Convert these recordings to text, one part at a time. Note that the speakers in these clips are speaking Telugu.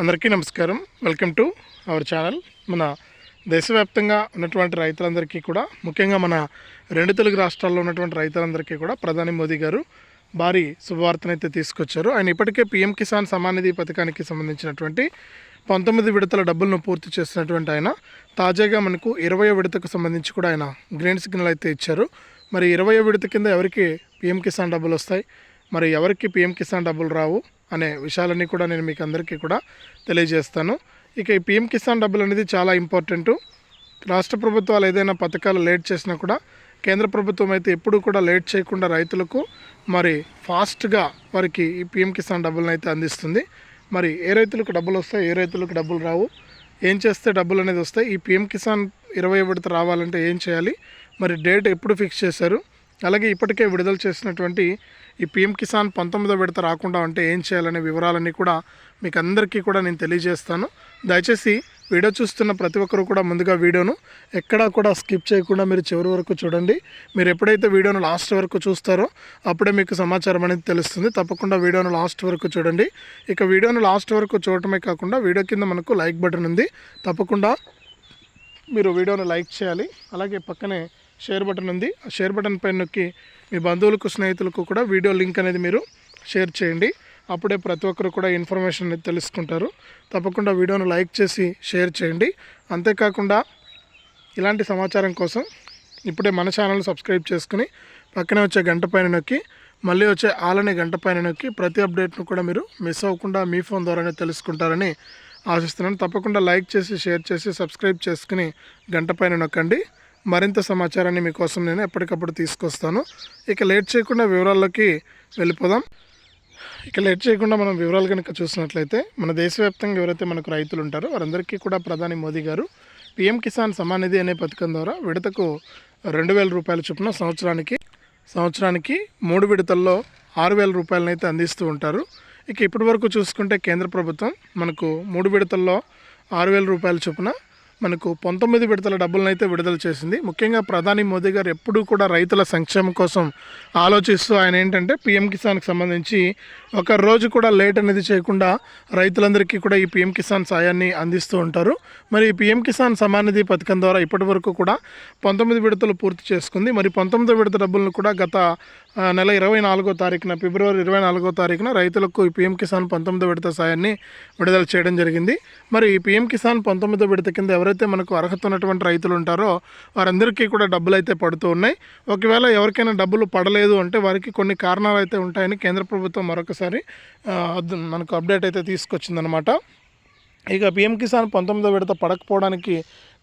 అందరికీ నమస్కారం. Welcome to our channel. మన దేశవ్యాప్తంగా ఉన్నటువంటి రైతులందరికీ కూడా, ముఖ్యంగా మన రెండు తెలుగు రాష్ట్రాల్లో ఉన్నటువంటి రైతులందరికీ కూడా ప్రధాని మోదీ గారు భారీ శుభవార్తనైతే తీసుకొచ్చారు. ఆయన ఇప్పటికే పీఎం కిసాన్ సమ్మాన్ నిధి పథకానికి సంబంధించినటువంటి 19 విడతల డబ్బులను పూర్తి చేసినటువంటి ఆయన తాజాగా మనకు 20వ విడతకు సంబంధించి కూడా ఆయన గ్రీన్ సిగ్నల్ అయితే ఇచ్చారు. మరి 20వ విడత కింద ఎవరికి పీఎం కిసాన్ డబ్బులు వస్తాయి, మరి ఎవరికి పీఎం కిసాన్ డబ్బులు రావు అనే విషయాలన్నీ కూడా నేను మీకు అందరికీ కూడా తెలియజేస్తాను. ఇక ఈ పీఎం కిసాన్ డబ్బులు అనేది చాలా ఇంపార్టెంటు. రాష్ట్ర ప్రభుత్వాలు ఏదైనా పథకాలు లేట్ చేసినా కూడా కేంద్ర ప్రభుత్వం అయితే ఎప్పుడూ కూడా లేట్ చేయకుండా రైతులకు మరి ఫాస్ట్గా వారికి ఈ పీఎం కిసాన్ డబ్బులను అయితే అందిస్తుంది. మరి ఏ రైతులకు డబ్బులు వస్తాయి, ఏ రైతులకు డబ్బులు రావు, ఏం చేస్తే డబ్బులు అనేది వస్తాయి, ఈ పీఎం కిసాన్ 20 విడత రావాలంటే ఏం చేయాలి, మరి డేట్ ఎప్పుడు ఫిక్స్ చేశారు, అలాగే ఇప్పటికే విడుదల చేసినటువంటి ఈ పీఎం కిసాన్ 19వ విడత రాకుండా అంటే ఏం చేయాలనే వివరాలన్నీ కూడా మీకు అందరికీ కూడా నేను తెలియజేస్తాను. దయచేసి వీడియో చూస్తున్న ప్రతి ఒక్కరు కూడా ముందుగా వీడియోను ఎక్కడా కూడా స్కిప్ చేయకుండా మీరు చివరి వరకు చూడండి. మీరు ఎప్పుడైతే వీడియోను లాస్ట్ వరకు చూస్తారో అప్పుడే మీకు సమాచారం అనేది తెలుస్తుంది. తప్పకుండా వీడియోను లాస్ట్ వరకు చూడండి. ఇక వీడియోను లాస్ట్ వరకు చూడటమే కాకుండా వీడియో కింద మనకు లైక్ బటన్ ఉంది, తప్పకుండా మీరు వీడియోను లైక్ చేయాలి. అలాగే పక్కనే షేర్ బటన్ ఉంది, ఆ షేర్ బటన్ పైన నొక్కి మీ బంధువులకు స్నేహితులకు కూడా వీడియో లింక్ అనేది మీరు షేర్ చేయండి. అప్పుడే ప్రతి ఒక్కరు కూడా ఇన్ఫర్మేషన్ అనేది తెలుసుకుంటారు. తప్పకుండా వీడియోను లైక్ చేసి షేర్ చేయండి. అంతేకాకుండా ఇలాంటి సమాచారం కోసం ఇప్పుడే మన ఛానల్ సబ్స్క్రైబ్ చేసుకుని పక్కనే వచ్చే గంట పైన నొక్కి మళ్ళీ వచ్చే ఆలనే గంట పైన నొక్కి ప్రతి అప్డేట్ను కూడా మీరు మిస్ అవ్వకుండా మీ ఫోన్ ద్వారానే తెలుసుకుంటారని ఆశిస్తున్నాను. తప్పకుండా లైక్ చేసి షేర్ చేసి సబ్స్క్రైబ్ చేసుకుని గంట పైన నొక్కండి. మరింత సమాచారాన్ని మీకోసం నేను ఎప్పటికప్పుడు తీసుకొస్తాను. ఇక లేట్ చేయకుండా వివరాల్లోకి వెళ్ళిపోదాం. ఇక లేట్ చేయకుండా మనం వివరాలు కనుక చూసినట్లయితే, మన దేశవ్యాప్తంగా ఎవరైతే మనకు రైతులు ఉంటారో వారందరికీ కూడా ప్రధాని మోదీ గారు పీఎం కిసాన్ సమ్మాన్ నిధి అనే పథకం ద్వారా విడతకు 2,000 రూపాయల చొప్పున సంవత్సరానికి 3 విడతల్లో 6,000 రూపాయలనైతే అందిస్తూ ఉంటారు. ఇక ఇప్పటి వరకు చూసుకుంటే కేంద్ర ప్రభుత్వం మనకు 3 విడతల్లో 6,000 రూపాయల చొప్పున మనకు 19 విడతల డబ్బులను అయితే విడుదల చేసింది. ముఖ్యంగా ప్రధాని మోదీ గారు ఎప్పుడూ కూడా రైతుల సంక్షేమం కోసం ఆలోచిస్తూ ఆయన ఏంటంటే పీఎం కిసాన్కి సంబంధించి ఒక రోజు కూడా లేట్ అనేది చేయకుండా రైతులందరికీ కూడా ఈ పీఎం కిసాన్ సాయాన్ని అందిస్తూ ఉంటారు. మరి ఈ పీఎం కిసాన్ సమ్మాన్ నిధి పథకం ద్వారా ఇప్పటి వరకు కూడా 19 విడతలు పూర్తి చేసుకుంది. మరి 19 విడత డబ్బులను కూడా గత నెల 24వ తారీఖున, ఫిబ్రవరి 24వ తారీఖున రైతులకు ఈ పీఎం కిసాన్ 19 విడత సాయాన్ని విడుదల చేయడం జరిగింది. మరి ఈ పీఎం కిసాన్ 19 విడత కింద ఎవరైతే మనకు అర్హత ఉన్నటువంటి రైతులు ఉంటారో వారందరికీ కూడా డబ్బులు అయితే పడుతూ ఉన్నాయి. ఒకవేళ ఎవరికైనా డబ్బులు పడలేదు అంటే వారికి కొన్ని కారణాలు అయితే ఉంటాయని కేంద్ర ప్రభుత్వం మరొకసారి మనకు అప్డేట్ అయితే తీసుకొచ్చిందనమాట. ఇక పీఎం కిసాన్ 19వ విడత పడకపోవడానికి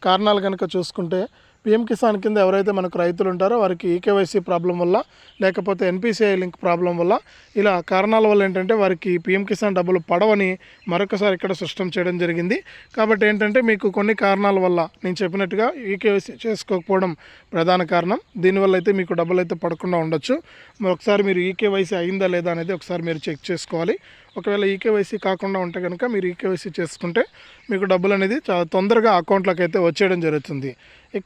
కారణాలు కనుక చూసుకుంటే, పీఎం కిసాన్ కింద ఎవరైతే మనకు రైతులు ఉంటారో వారికి ఈకేవైసీ ప్రాబ్లం వల్ల, లేకపోతే ఎన్పిసిఐ లింక్ ప్రాబ్లం వల్ల, ఇలా కారణాల వల్ల ఏంటంటే వారికి పీఎం కిసాన్ డబ్బులు పడవని మరొకసారి ఇక్కడ స్పష్టం చేయడం జరిగింది. కాబట్టి ఏంటంటే మీకు కొన్ని కారణాల వల్ల నేను చెప్పినట్టుగా ఈకేవైసీ చేసుకోకపోవడం ప్రధాన కారణం. దీనివల్ల అయితే మీకు డబ్బులు అయితే పడకుండా ఉండొచ్చు. ఒకసారి మీరు ఈకేవైసీ అయిందా లేదా అనేది ఒకసారి మీరు చెక్ చేసుకోవాలి. ఒకవేళ ఈకేవైసీ కాకుండా ఉంటే కనుక మీరు ఈకేవైసీ చేసుకుంటే మీకు డబ్బులు అనేది చాలా తొందరగా అకౌంట్లోకి అయితే వచ్చేయడం జరుగుతుంది.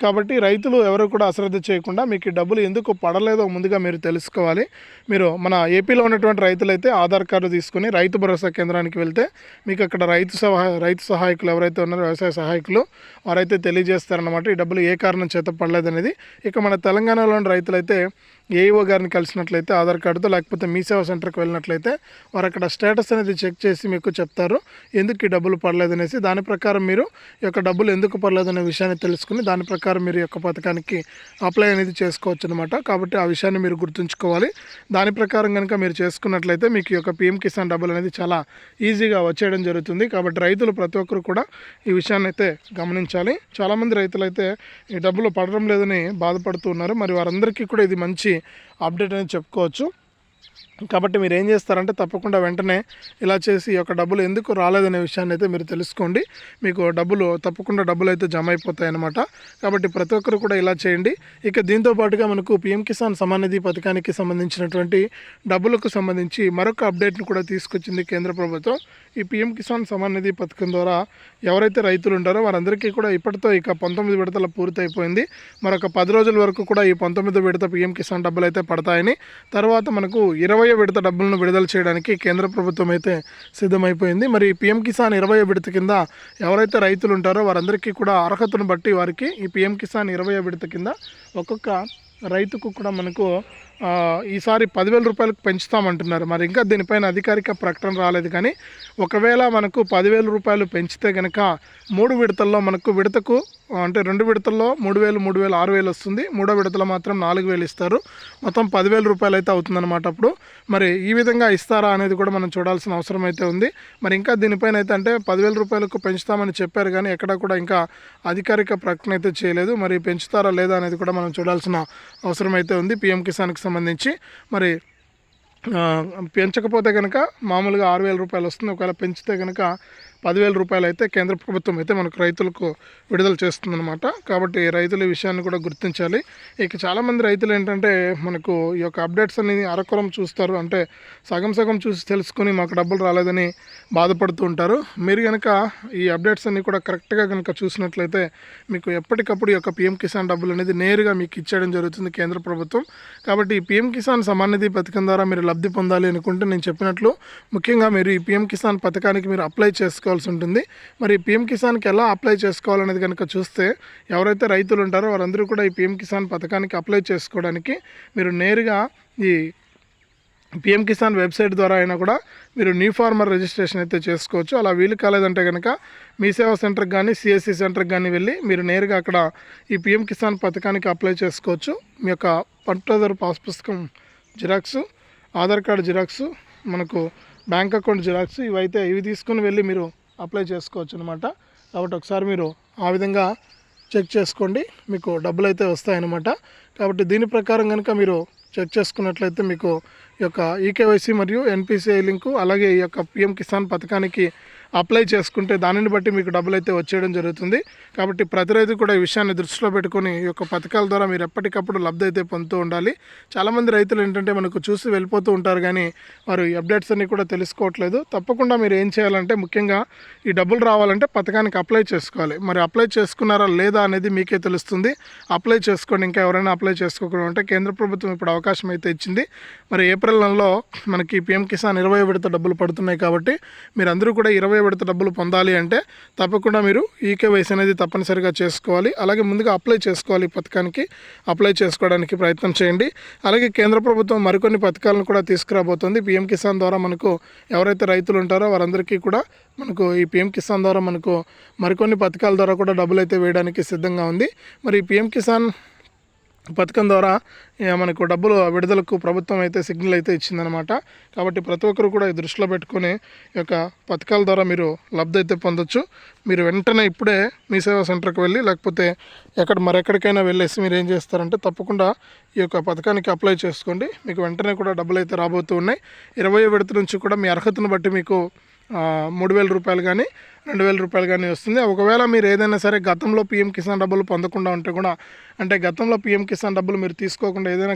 కాబట్టి రైతులు ఎవరు కూడా అశ్రద్ధ చేయకుండా మీకు డబ్బులు ఎందుకు పడలేదో ముందుగా మీరు తెలుసుకోవాలి. మీరు మన ఏపీలో ఉన్నటువంటి రైతులైతే ఆధార్ కార్డు తీసుకుని రైతు భరోసా కేంద్రానికి వెళ్తే మీకు అక్కడ రైతు సహాయకులు ఎవరైతే ఉన్నారో, వ్యవసాయ సహాయకులు, వారైతే తెలియజేస్తారన్నమాట ఈ డబ్బులు ఏ కారణం చేత పడలేదనేది. ఇక మన తెలంగాణలోని రైతులైతే ఏఈఓ గారిని కలిసినట్లయితే ఆధార్ కార్డుతో, లేకపోతే మీ సేవా సెంటర్కి వెళ్ళినట్లయితే వారు అక్కడ స్టేటస్ అనేది చెక్ చేసి మీకు చెప్తారు ఎందుకు ఈ డబ్బులు పడలేదనేసి. దాని ప్రకారం మీరు ఈ యొక్క డబ్బులు ఎందుకు పడలేదనే విషయాన్ని తెలుసుకుని దాని ప్రకారం మీరు యొక్క పథకానికి అప్లై అనేది చేసుకోవచ్చు అనమాట. కాబట్టి ఆ విషయాన్ని మీరు గుర్తుంచుకోవాలి. దాని ప్రకారం కనుక మీరు చేసుకున్నట్లయితే మీకు ఈ యొక్క పీఎం కిసాన్ డబ్బులు అనేది చాలా ఈజీగా వచ్చేయడం జరుగుతుంది. కాబట్టి రైతులు ప్రతి ఒక్కరు కూడా ఈ విషయాన్ని అయితే గమనించాలి. చాలామంది రైతులు అయితే ఈ డబ్బులు పడడం లేదని బాధపడుతూ ఉన్నారు. మరి వారందరికీ కూడా ఇది మంచి అప్డేట్ అనేది చెప్పుకోవచ్చు. కాబట్టి మీరు ఏం చేస్తారంటే తప్పకుండా వెంటనే ఇలా చేసి ఈ యొక్క డబ్బులు ఎందుకు రాలేదనే విషయాన్ని అయితే మీరు తెలుసుకోండి. మీకు తప్పకుండా డబ్బులు అయితే జమ అయిపోతాయి అన్నమాట. కాబట్టి ప్రతి ఒక్కరు కూడా ఇలా చేయండి. ఇక దీంతో పాటుగా మనకు పీఎం కిసాన్ సమ్మాన్ నిధి పథకానికి సంబంధించినటువంటి డబ్బులకు సంబంధించి మరొక అప్డేట్ను కూడా తీసుకొచ్చింది కేంద్ర ప్రభుత్వం. ఈ పీఎం కిసాన్ సమ్మాన్ నిధి పథకం ద్వారా ఎవరైతే రైతులు ఉంటారో వారందరికీ కూడా ఇప్పటితో ఇక 19 విడతల పూర్తి అయిపోయింది. మరొక 10 రోజుల వరకు కూడా ఈ 19 విడత పీఎం కిసాన్ డబ్బులు అయితే పడతాయని, తర్వాత మనకు 20 20వ విడత డబ్బులను విడుదల చేయడానికి కేంద్ర ప్రభుత్వం అయితే సిద్ధమైపోయింది. మరి పీఎం కిసాన్ 20వ విడత కింద ఎవరైతే రైతులు ఉంటారో వారందరికీ కూడా అర్హతను బట్టి వారికి ఈ పీఎం కిసాన్ 20వ విడత కింద ఒక్కొక్క రైతుకు కూడా మనకు ఈసారి 10,000 రూపాయలకు పెంచుతామంటున్నారు. మరి ఇంకా దీనిపైన అధికారిక ప్రకటన రాలేదు. కానీ ఒకవేళ మనకు 10,000 రూపాయలు పెంచితే కనుక 3 విడతల్లో మనకు విడతకు అంటే 2 విడతల్లో 3,000, 3,000, 6,000 వస్తుంది. 3వ విడతలో మాత్రం 4,000 ఇస్తారు. మొత్తం 10,000 రూపాయలు అయితే అవుతుందన్నమాట. అప్పుడు మరి ఈ విధంగా ఇస్తారా అనేది కూడా మనం చూడాల్సిన అవసరం అయితే ఉంది. మరి ఇంకా దీనిపైన అయితే అంటే 10,000 రూపాయలకు పెంచుతామని చెప్పారు కానీ ఎక్కడ కూడా ఇంకా అధికారిక ప్రకటన అయితే చేయలేదు. మరి పెంచుతారా లేదా అనేది కూడా మనం చూడాల్సిన అవసరం అయితే ఉంది పీఎం కిసాన్కి సంబంధించి. మరి పెంచకపోతే కనుక మామూలుగా 6,000 రూపాయలు వస్తుంది. ఒకవేళ పెంచితే కనుక 10,000 రూపాయలు అయితే కేంద్ర ప్రభుత్వం అయితే మనకు రైతులకు విడుదల చేస్తుందన్నమాట. కాబట్టి రైతుల విషయాన్ని కూడా గుర్తించాలి. ఇక చాలామంది రైతులు ఏంటంటే మనకు ఈ యొక్క అప్డేట్స్ అన్ని అరకొరం చూస్తారు. అంటే సగం సగం చూసి తెలుసుకొని మాకు డబ్బులు రాలేదని బాధపడుతూ ఉంటారు. మీరు కనుక ఈ అప్డేట్స్ అన్ని కూడా కరెక్ట్గా కనుక చూసినట్లయితే మీకు ఎప్పటికప్పుడు ఈ యొక్క పీఎం కిసాన్ డబ్బులు అనేది నేరుగా మీకు ఇచ్చేయడం జరుగుతుంది కేంద్ర ప్రభుత్వం. కాబట్టి ఈ పీఎం కిసాన్ సమాన్ నిధి పథకం ద్వారా మీరు లబ్ధి పొందాలి అనుకుంటే నేను చెప్పినట్లు ముఖ్యంగా మీరు ఈ పీఎం కిసాన్ పథకానికి మీరు అప్లై చేసుకోవాలి ఉంటుంది. మరి పీఎం కిసాన్కి ఎలా అప్లై చేసుకోవాలనేది కనుక చూస్తే ఎవరైతే రైతులు ఉంటారో వారందరూ కూడా ఈ పీఎం కిసాన్ పథకానికి అప్లై చేసుకోవడానికి మీరు నేరుగా ఈ పీఎం కిసాన్ వెబ్సైట్ ద్వారా అయినా కూడా మీరు న్యూ ఫార్మర్ రిజిస్ట్రేషన్ అయితే చేసుకోవచ్చు. అలా వీలు కాలేదంటే కనుక మీ సేవా సెంటర్కి కానీ సిఎస్సి సెంటర్కి కానీ వెళ్ళి మీరు నేరుగా అక్కడ ఈ పీఎం కిసాన్ పథకానికి అప్లై చేసుకోవచ్చు. మీ యొక్క పట్టాదారు పాస్ పుస్తకం జిరాక్స్, ఆధార్ కార్డు జిరాక్స్, మనకు బ్యాంక్ అకౌంట్ జిరాక్స్ ఇవి తీసుకుని వెళ్ళి మీరు అప్లై చేసుకోవచ్చు అనమాట. కాబట్టి ఒకసారి మీరు ఆ విధంగా చెక్ చేసుకోండి, మీకు డబ్బులు అయితే వస్తాయన్నమాట. కాబట్టి దీని ప్రకారం కనుక మీరు చెక్ చేసుకున్నట్లయితే మీకు ఈ యొక్క ఈకేవైసీ మరియు ఎన్పిసిఐ లింకు అలాగే ఈ యొక్క పీఎం కిసాన్ పథకానికి అప్లై చేసుకుంటే దానిని బట్టి మీకు డబ్బులు అయితే వచ్చేయడం జరుగుతుంది. కాబట్టి ప్రతి రైతు కూడా ఈ విషయాన్ని దృష్టిలో పెట్టుకొని ఈ యొక్క పథకాల ద్వారా మీరు ఎప్పటికప్పుడు లబ్ధి అయితే పొందుతూ ఉండాలి. చాలామంది రైతులు ఏంటంటే మనకు చూసి వెళ్ళిపోతూ ఉంటారు కానీ వారు ఈ అప్డేట్స్ అన్నీ కూడా తెలుసుకోవట్లేదు. తప్పకుండా మీరు ఏం చేయాలంటే ముఖ్యంగా ఈ డబ్బులు రావాలంటే పథకానికి అప్లై చేసుకోవాలి. మరి అప్లై చేసుకున్నారా లేదా అనేది మీకే తెలుస్తుంది. అప్లై చేసుకోండి. ఇంకా ఎవరైనా అప్లై చేసుకోకుండా ఉంటే కేంద్ర ప్రభుత్వం ఇప్పుడు అవకాశం అయితే ఇచ్చింది. మరి ఏప్రిల్ నెలలో మనకి పీఎం కిసాన్ 20వ విడత డబ్బులు పడుతున్నాయి. కాబట్టి మీరందరూ కూడా 20వ విడత డబ్బులు పొందాలి అంటే తప్పకుండా మీరు ఈకేవైసీ అనేది తప్పనిసరిగా చేసుకోవాలి. అలాగే ముందుగా అప్లై చేసుకోవాలి. పథకానికి అప్లై చేసుకోవడానికి ప్రయత్నం చేయండి. అలాగే కేంద్ర ప్రభుత్వం మరికొన్ని పథకాలను కూడా తీసుకురాబోతోంది. పీఎం కిసాన్ ద్వారా మనకు ఎవరైతే రైతులు ఉంటారో వారందరికీ కూడా మనకు ఈ పీఎం కిసాన్ ద్వారా మనకు మరికొన్ని పథకాల ద్వారా కూడా డబ్బులు అయితే వేయడానికి సిద్ధంగా ఉంది. మరి ఈ పీఎం కిసాన్ పథకం ద్వారా మనకు డబ్బులు విడుదలకు ప్రభుత్వం అయితే సిగ్నల్ అయితే ఇచ్చిందనమాట. కాబట్టి ప్రతి ఒక్కరు కూడా ఈ దృష్టిలో పెట్టుకొని ఈ యొక్క పథకాల ద్వారా మీరు లబ్ధి అయితే పొందొచ్చు. మీరు వెంటనే ఇప్పుడే మీ సేవా సెంటర్కి వెళ్ళి లేకపోతే మరెక్కడికైనా వెళ్ళేసి మీరు ఏం చేస్తారంటే తప్పకుండా ఈ యొక్క పథకానికి అప్లై చేసుకోండి. మీకు వెంటనే కూడా డబ్బులు అయితే రాబోతూ ఉన్నాయి. 20వ విడత నుంచి కూడా మీ అర్హతను బట్టి మీకు 3,000 రూపాయలు కానీ 2,000 రూపాయలు కానీ వస్తుంది. ఒకవేళ మీరు ఏదైనా సరే గతంలో పీఎం కిసాన్ డబ్బులు పొందకుండా ఉంటే కూడా అంటే గతంలో పీఎం కిసాన్ డబ్బులు మీరు తీసుకోకుండా ఏదైనా